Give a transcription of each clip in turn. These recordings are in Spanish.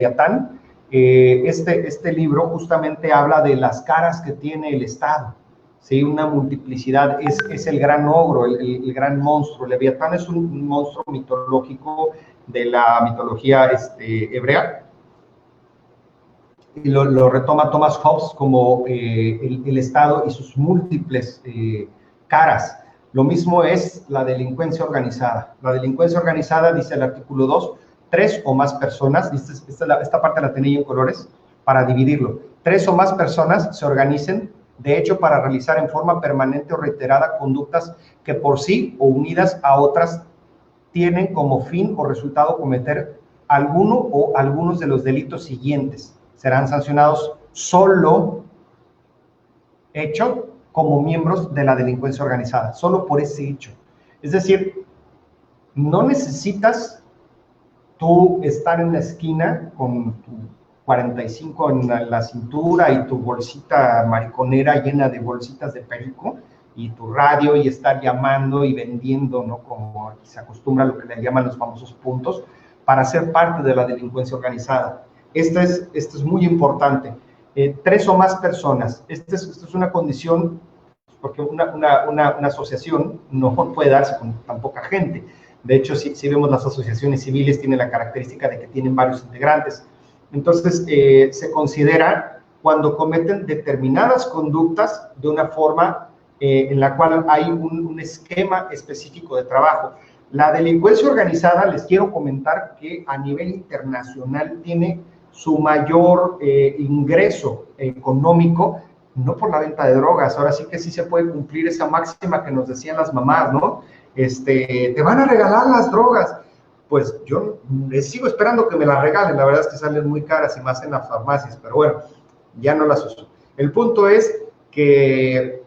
Leviatán. Este libro justamente habla de las caras que tiene el Estado, ¿sí? Una multiplicidad, es el gran ogro, el gran monstruo. Leviatán es un monstruo mitológico de la mitología hebrea, y lo retoma Thomas Hobbes como el Estado y sus múltiples caras. Lo mismo es la delincuencia organizada. La delincuencia organizada, dice el artículo 2, 3 o más personas, esta parte la tenía en colores para dividirlo, 3 o más personas se organicen, de hecho, para realizar en forma permanente o reiterada conductas que por sí o unidas a otras tienen como fin o resultado cometer alguno o algunos de los delitos siguientes. Serán sancionados solo hecho como miembros de la delincuencia organizada, solo por ese hecho. Es decir, no necesitas tú estar en la esquina con tu 45 en la cintura y tu bolsita mariconera llena de bolsitas de perico y tu radio y estar llamando y vendiendo, ¿no? Como se acostumbra a lo que le llaman los famosos puntos, para ser parte de la delincuencia organizada. Esto es muy importante. 3 o más personas. Esta es una condición, porque una asociación no puede darse con tan poca gente. De hecho, si vemos las asociaciones civiles, tienen la característica de que tienen varios integrantes. Entonces, se considera cuando cometen determinadas conductas de una forma en la cual hay un esquema específico de trabajo. La delincuencia organizada, les quiero comentar que a nivel internacional tiene su mayor ingreso económico, no por la venta de drogas. Ahora sí que sí se puede cumplir esa máxima que nos decían las mamás, ¿no? Te van a regalar las drogas. Pues yo sigo esperando que me las regalen, la verdad es que salen muy caras y más en las farmacias, pero bueno, ya no las uso. El punto es que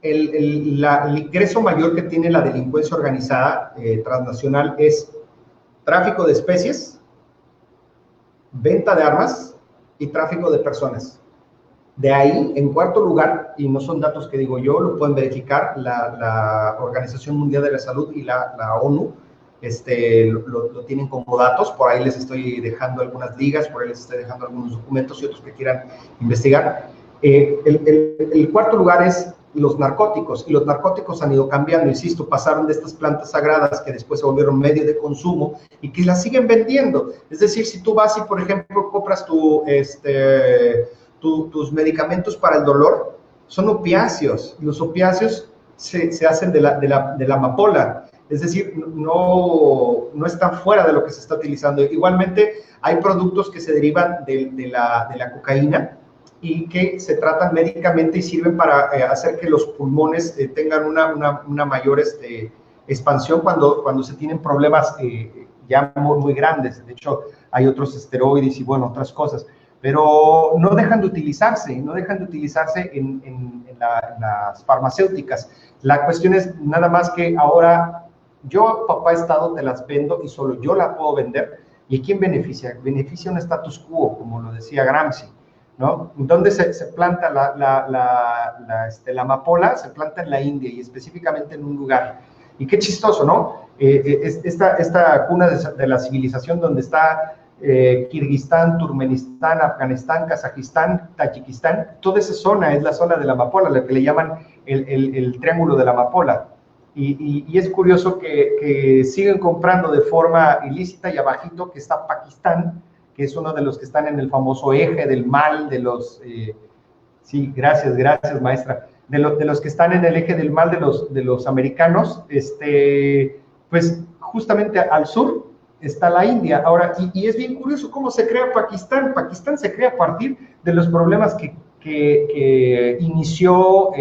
el ingreso mayor que tiene la delincuencia organizada transnacional es tráfico de especies, venta de armas y tráfico de personas. De ahí, en cuarto lugar, y no son datos que digo yo, lo pueden verificar la Organización Mundial de la Salud y la ONU, lo tienen como datos. Por ahí les estoy dejando algunas ligas, por ahí les estoy dejando algunos documentos y otros que quieran investigar. El cuarto lugar es los narcóticos, y los narcóticos han ido cambiando, insisto, pasaron de estas plantas sagradas que después se volvieron medio de consumo y que las siguen vendiendo. Es decir, si tú vas y, por ejemplo, compras tus medicamentos para el dolor, son opiáceos. Los opiáceos se hacen de la amapola, es decir, no están fuera de lo que se está utilizando. Igualmente, hay productos que se derivan de la cocaína y que se tratan médicamente y sirven para hacer que los pulmones tengan una mayor expansión cuando se tienen problemas ya muy grandes. De hecho, hay otros esteroides y, bueno, otras cosas. Pero no dejan de utilizarse en las farmacéuticas. La cuestión es nada más que ahora yo, papá Estado, te las vendo y solo yo la puedo vender. ¿Y quién beneficia? Beneficia un status quo, como lo decía Gramsci, ¿no? ¿Dónde se planta la amapola? Se planta en la India y específicamente en un lugar. Y qué chistoso, ¿no? Esta cuna de la civilización donde está Kirguistán, Turkmenistán, Afganistán, Kazajistán, Tayikistán, toda esa zona es la zona de la amapola, la que le llaman el triángulo de la amapola. Y es curioso que siguen comprando de forma ilícita, y abajito que está Pakistán, que es uno de los que están en el famoso eje del mal, de los... sí, gracias maestra. De los que están en el eje del mal de los americanos, pues justamente al sur está la India. Ahora, y es bien curioso cómo se crea Pakistán. Pakistán se crea a partir de los problemas que inició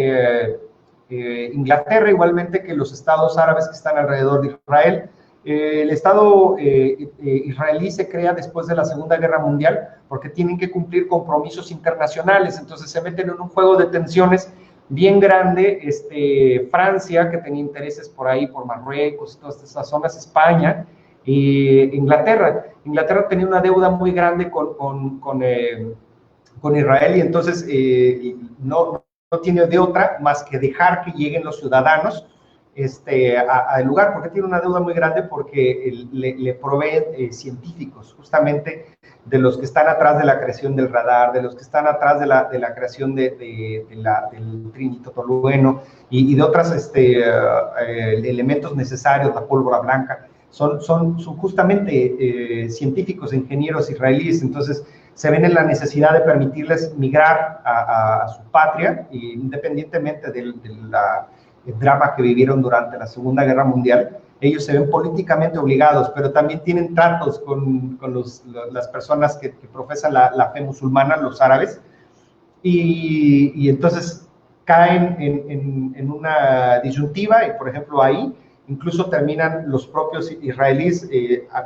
Inglaterra, igualmente que los estados árabes que están alrededor de Israel. El Estado israelí se crea después de la Segunda Guerra Mundial porque tienen que cumplir compromisos internacionales, entonces se meten en un juego de tensiones bien grande. Francia, que tenía intereses por ahí, por Marruecos, todas esas zonas, España, Inglaterra tenía una deuda muy grande con Israel, y entonces no tiene de otra más que dejar que lleguen los ciudadanos al lugar. ¿Por qué tiene una deuda muy grande? Porque le provee científicos, justamente de los que están atrás de la creación del radar, de los que están atrás de la creación del trinito tolueno y de otros elementos necesarios, la pólvora blanca. Son justamente científicos, ingenieros israelíes. Entonces se ven en la necesidad de permitirles migrar a su patria, independientemente del drama que vivieron durante la Segunda Guerra Mundial. Ellos se ven políticamente obligados, pero también tienen tratos con las personas que profesan la fe musulmana, los árabes, y entonces caen en una disyuntiva, y por ejemplo ahí incluso terminan los propios israelíes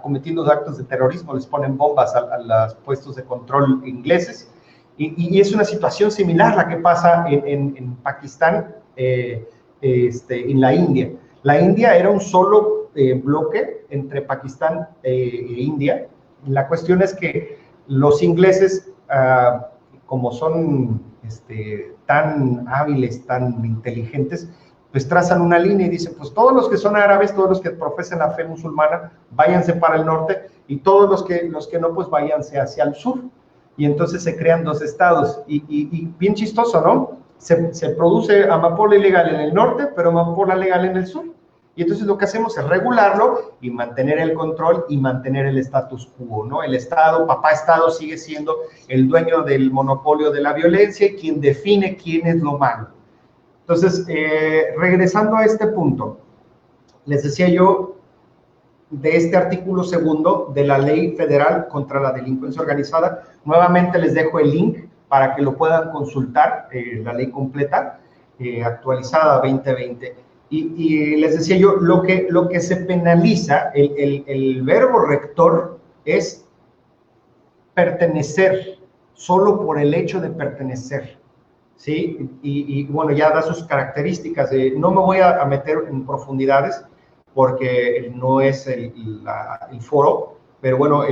cometiendo actos de terrorismo, les ponen bombas a los puestos de control ingleses, y es una situación similar la que pasa en Pakistán, en la India. La India era un solo bloque entre Pakistán e India. La cuestión es que los ingleses, como son tan hábiles, tan inteligentes, pues trazan una línea y dicen, pues todos los que son árabes, todos los que profesan la fe musulmana, váyanse para el norte, y todos los que no, pues váyanse hacia el sur. Y entonces se crean dos estados, y bien chistoso, ¿no? Se produce amapola ilegal en el norte, pero amapola legal en el sur. Y entonces lo que hacemos es regularlo y mantener el control y mantener el status quo, ¿no? El Estado, papá Estado, sigue siendo el dueño del monopolio de la violencia y quien define quién es lo malo. Entonces, regresando a este punto, les decía yo de este artículo segundo de la Ley Federal contra la Delincuencia Organizada. Nuevamente les dejo el link para que lo puedan consultar, la ley completa, actualizada 2020. Y les decía yo, lo que se penaliza, el verbo rector es pertenecer, solo por el hecho de pertenecer, ¿sí? Y bueno, ya da sus características. No me voy a meter en profundidades porque no es el foro, pero bueno,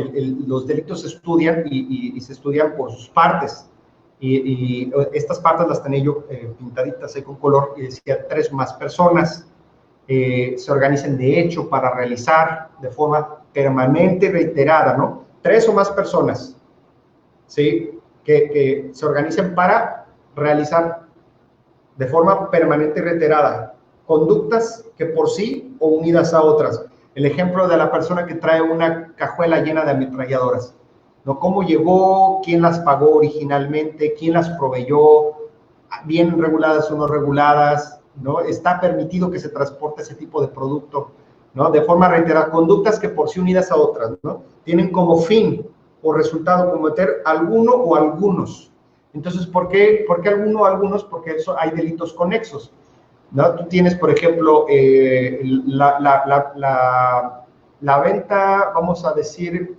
los delitos se estudian y se estudian por sus partes. Y estas partes las tenía yo pintaditas ahí con color, y decía 3 o más personas se organicen de hecho para realizar de forma permanente y reiterada, ¿no? 3 o más personas, ¿sí? Que se organicen para realizar de forma permanente y reiterada conductas que por sí o unidas a otras. El ejemplo de la persona que trae una cajuela llena de ametralladoras, ¿no? ¿Cómo llegó? ¿Quién las pagó originalmente? ¿Quién las proveyó? ¿Bien reguladas o no reguladas? ¿No? ¿Está permitido que se transporte ese tipo de producto? ¿No? De forma reiterada, conductas que por sí unidas a otras, ¿no? Tienen como fin o resultado cometer alguno o algunos. Entonces, ¿por qué alguno o algunos? Porque eso hay delitos conexos, ¿no? Tú tienes, por ejemplo, la venta, vamos a decir,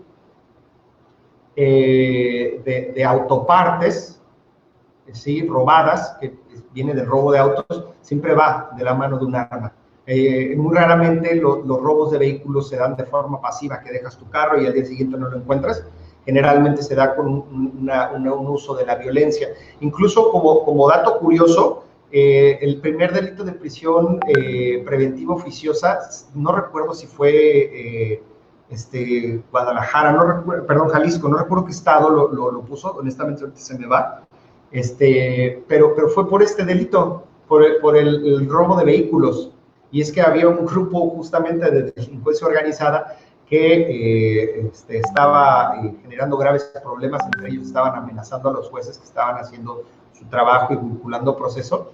de autopartes, ¿sí? Robadas, que viene del robo de autos, siempre va de la mano de un arma. Muy raramente los robos de vehículos se dan de forma pasiva, que dejas tu carro y al día siguiente no lo encuentras. Generalmente se da con un uso de la violencia. Incluso como dato curioso, el primer delito de prisión preventiva oficiosa, no recuerdo si fue Guadalajara, no recuerdo, perdón, Jalisco, no recuerdo qué estado lo puso, honestamente ahorita se me va, pero fue por este delito, por el robo de vehículos. Y es que había un grupo justamente de delincuencia organizada que estaba generando graves problemas. Entre ellos estaban amenazando a los jueces que estaban haciendo su trabajo y vinculando proceso,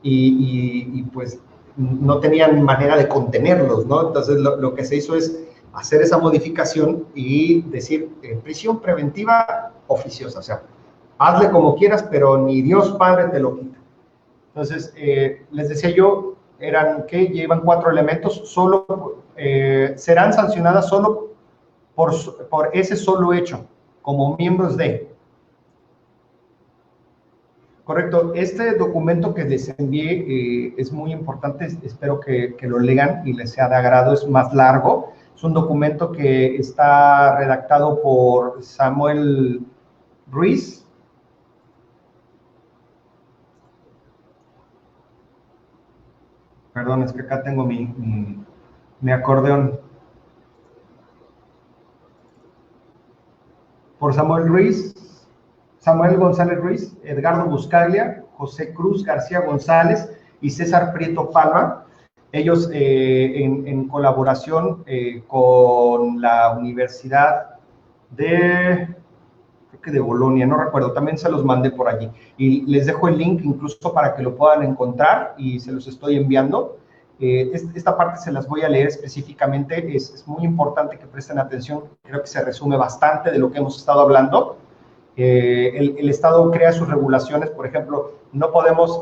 y pues no tenían manera de contenerlos, ¿no? Entonces lo que se hizo es hacer esa modificación y decir prisión preventiva oficiosa, o sea, hazle como quieras, pero ni Dios Padre te lo quita. Entonces, les decía yo, llevan 4 elementos, solo serán sancionadas solo por ese solo hecho, como miembros de. Correcto. Este documento que les envié es muy importante, espero que lo lean y les sea de agrado, es más largo. Es un documento que está redactado por Samuel Ruiz. Perdón, es que acá tengo mi acordeón. Por Samuel González Ruiz, Edgardo Buscaglia, José Cruz García González y César Prieto Palma. Ellos en colaboración con la Universidad creo que de Bolonia, no recuerdo, también se los mandé por allí. Y les dejo el link incluso para que lo puedan encontrar y se los estoy enviando. Esta parte se las voy a leer específicamente, es muy importante que presten atención, creo que se resume bastante de lo que hemos estado hablando. El Estado crea sus regulaciones, por ejemplo, no podemos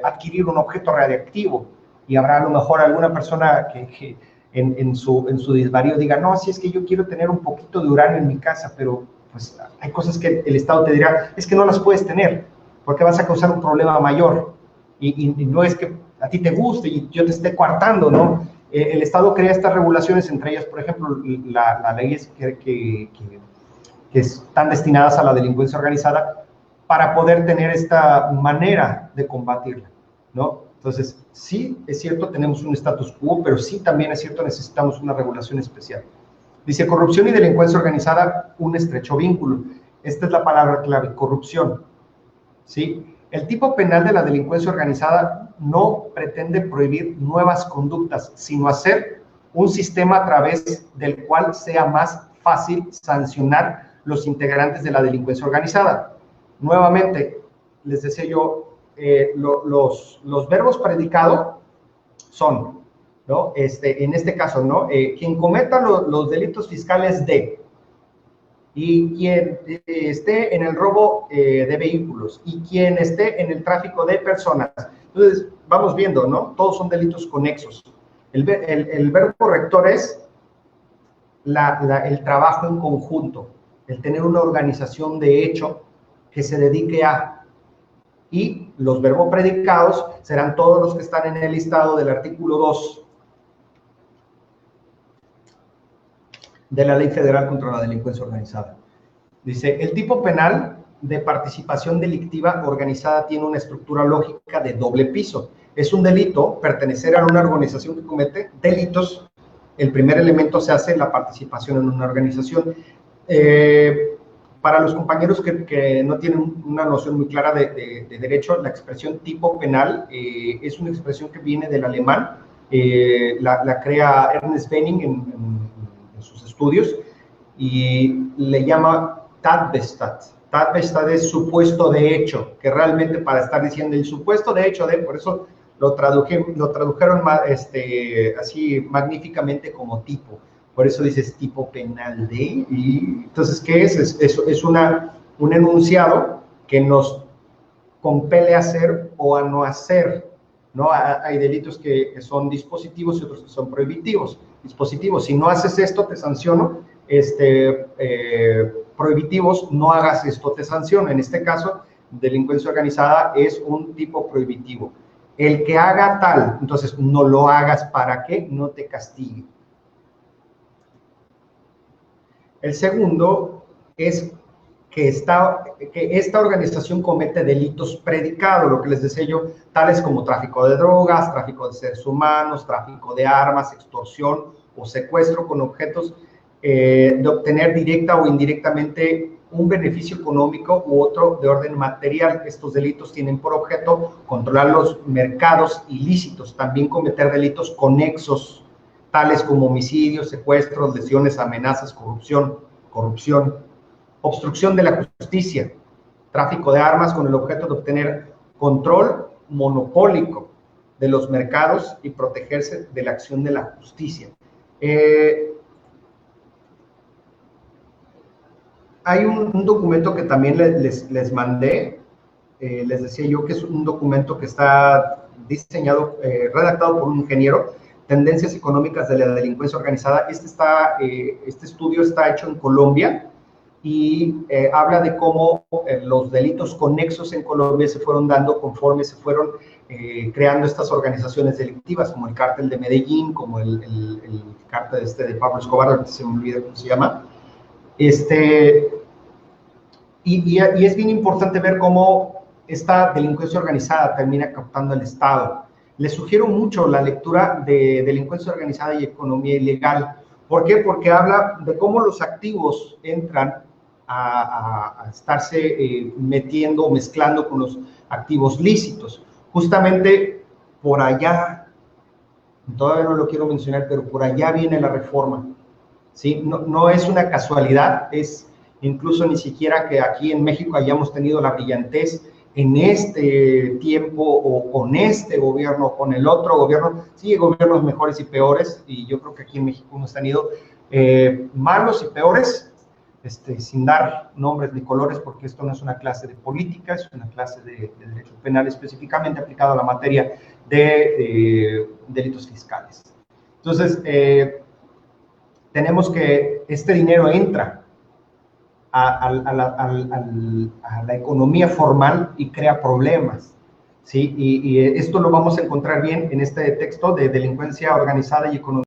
adquirir un objeto radiactivo y habrá a lo mejor alguna persona que en su desvarío diga, no, si es que yo quiero tener un poquito de uranio en mi casa, pero pues hay cosas que el Estado te dirá, es que no las puedes tener, porque vas a causar un problema mayor, y no es que a ti te guste y yo te esté coartando, ¿no? El Estado crea estas regulaciones, entre ellas, por ejemplo, las leyes que están destinadas a la delincuencia organizada para poder tener esta manera de combatirla, ¿no? Entonces, sí, es cierto, tenemos un status quo, pero sí también es cierto, necesitamos una regulación especial. Dice, corrupción y delincuencia organizada, un estrecho vínculo. Esta es la palabra clave, corrupción, ¿sí? El tipo penal de la delincuencia organizada no pretende prohibir nuevas conductas, sino hacer un sistema a través del cual sea más fácil sancionar los integrantes de la delincuencia organizada. Nuevamente, les decía yo, los verbos predicados son, ¿no? En este caso, ¿no? Quien cometa los delitos fiscales de, y quien esté en el robo de vehículos, y quien esté en el tráfico de personas. Entonces, vamos viendo, ¿no? Todos son delitos conexos. El verbo rector es el trabajo en conjunto, el tener una organización de hecho que se dedique a, y los verbos predicados serán todos los que están en el listado del artículo 2 de la Ley Federal contra la Delincuencia Organizada. Dice, el tipo penal de participación delictiva organizada tiene una estructura lógica de doble piso. Es un delito pertenecer a una organización que comete delitos. El primer elemento se hace la participación en una organización. Para los compañeros que no tienen una noción muy clara de derecho, la expresión tipo penal es una expresión que viene del alemán, la crea Ernest Benning en sus estudios y le llama Tatbestand. Tatbestand es supuesto de hecho, que realmente para estar diciendo el supuesto de hecho de, por eso lo tradujeron así magníficamente como tipo. Por eso dices tipo penal de, y entonces, ¿qué es? Es un enunciado que nos compele a hacer o a no hacer, ¿no? Hay delitos que son dispositivos y otros que son prohibitivos. Dispositivos, si no haces esto, te sanciono. Prohibitivos, no hagas esto, te sanciono. En este caso, delincuencia organizada es un tipo prohibitivo. El que haga tal, entonces no lo hagas para que no te castigue. El segundo es que esta organización comete delitos predicados, lo que les decía yo, tales como tráfico de drogas, tráfico de seres humanos, tráfico de armas, extorsión o secuestro con objetos de obtener directa o indirectamente un beneficio económico u otro de orden material. Estos delitos tienen por objeto controlar los mercados ilícitos, también cometer delitos conexos, tales como homicidios, secuestros, lesiones, amenazas, corrupción, obstrucción de la justicia, tráfico de armas con el objeto de obtener control monopólico de los mercados y protegerse de la acción de la justicia. Hay un documento que también les mandé, les decía yo que es un documento que está diseñado, redactado por un ingeniero, Tendencias Económicas de la Delincuencia Organizada. Este estudio está hecho en Colombia y habla de cómo los delitos conexos en Colombia se fueron dando conforme se fueron creando estas organizaciones delictivas, como el cártel de Medellín, como el cártel de Pablo Escobar, se me olvida cómo se llama. Y es bien importante ver cómo esta delincuencia organizada termina captando al Estado. les sugiero mucho la lectura de Delincuencia Organizada y Economía Ilegal. ¿Por qué? Porque habla de cómo los activos entran a estarse metiendo o mezclando con los activos lícitos. Justamente por allá, todavía no lo quiero mencionar, pero por allá viene la reforma, ¿sí? No es una casualidad, es incluso ni siquiera que aquí en México hayamos tenido la brillantez en este tiempo o con este gobierno o con el otro gobierno. Sí, hay gobiernos mejores y peores, y yo creo que aquí en México hemos tenido malos y peores, sin dar nombres ni colores, porque esto no es una clase de política, es una clase de derecho penal específicamente aplicado a la materia de delitos fiscales. Entonces, tenemos que este dinero entra a la economía formal y crea problemas, ¿sí? Y esto lo vamos a encontrar bien en este texto de Delincuencia Organizada y Economía